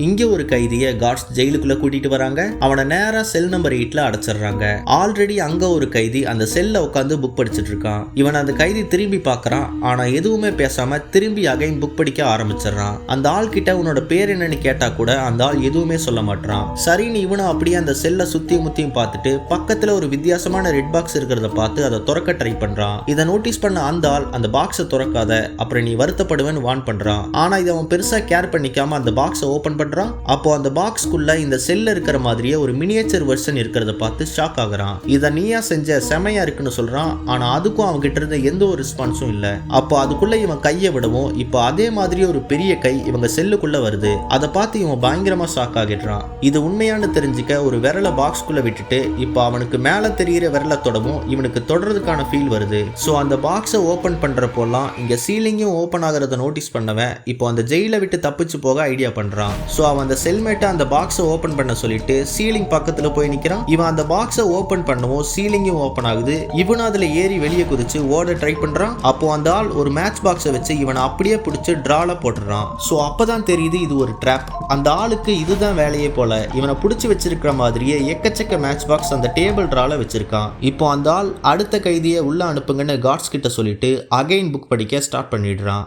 இங்க ஒரு கைதியை காட்ஸ் ஜெயிலுக்குள்ள கூட்டிட்டு வராங்க. அவனை நேரா செல் நம்பர் 8ல அடைச்சிடுறாங்க. ஆல்ரெடி அங்க ஒரு கைதி அந்த செல்ல உட்காந்து புக் படிச்சுட்டு இருக்கான். இவன் அந்த கைதி திரும்பி பாக்குறான். ஆனா எதுவுமே பேசாம திரும்பி அகைன் புக் படிக்க ஆரம்பிச்சிடறான். அந்த ஆள் கிட்ட உன்னோட பேர் என்னன்னு கேட்டா கூட அந்த ஆள் எதுவுமே சொல்ல மாட்டான். சரின்னு இவனும் அப்படியே அந்த செல்ல சுத்தியும் முத்தியும் பார்த்துட்டு பக்கத்துல ஒரு வித்தியாசமான ரெட் பாக்ஸ் இருக்கிறத பார்த்து அதை துறக்க ட்ரை பண்றான். இதை நோட்டீஸ் பண்ண அந்த ஆள் அந்த பாக்ஸை துறக்காத, அப்புறம் நீ வருத்தப்படுவேன்னு வார்ன் பண்றான். ஆனா இதை அவன் பெருசா கேர் பண்ணிக்காம அந்த பாக்ஸை ஓபன் அப்போ அந்த பாக்ஸ்க்குள்ள இந்த செல்ல இருக்கிற மாதிரியே ஒரு மினியேச்சர் வெர்ஷன் இருக்கிறத பார்த்து ஷாக் ஆகுறான். இத நீயா செஞ்ச, செமையா இருக்குன்னு சொல்றான். ஆனா அதுக்கும் அவங்க கிட்ட இருந்த எந்த ஒரு ரெஸ்பான்ஸும் இல்ல. அப்போ அதுக்குள்ள இவன் கையை விடவும் இப்போ அதே மாதிரி ஒரு பெரிய கை இவங்க செல்லுக்குள்ள வருது. அதை பார்த்து இவன் பயங்கரமா ஷாக் ஆகிடுறான். இது உண்மையானு தெரிஞ்சுக்க ஒரு விரலை பாக்ஸ்க்குள்ள விட்டுட்டு இப்போ அவனுக்கு மேல தெரிகிற விரலை தொடவும் இவனுக்கு தொடர்றதுக்கான ஃபீல் வருது. ஸோ அந்த பாக்ஸை ஓபன் பண்றப்போலாம் இங்க சீலிங்கும் ஓபன் ஆகிறத நோட்டீஸ் பண்ணவன் இப்போ அந்த ஜெயிலை விட்டு தப்பிச்சு போக ஐடியா பண்றான். ஸோ அவன் அந்த செல்மேட்டை அந்த பாக்ஸை ஓப்பன் பண்ண சொல்லிட்டு சீலிங் பக்கத்தில் போய் நிற்கிறான். இவன் அந்த பாக்ஸை ஓப்பன் பண்ணவும் சீலிங்கும் ஓப்பன் ஆகுது. இவனும் அதில் ஏறி வெளியே குதிச்சு ஓட ட்ரை பண்ணுறான். அப்போ அந்த ஆள் ஒரு மேட்ச் பாக்ஸை வச்சு இவனை அப்படியே பிடிச்சி ட்ரால போட்டுறான். ஸோ அப்போதான் தெரியுது இது ஒரு ட்ராப். அந்த ஆளுக்கு இதுதான் வேலையே போல. இவனை பிடிச்சி வச்சிருக்கிற மாதிரியே எக்கச்சக்க மேட்ச் பாக்ஸ் அந்த டேபிள் ட்ரால வச்சிருக்கான். இப்போ அந்த ஆள் அடுத்த கைதியை உள்ள அனுப்புங்கன்னு காட்ஸ் கிட்ட சொல்லிட்டு அகைன் புக் படிக்க ஸ்டார்ட் பண்ணிடுறான்.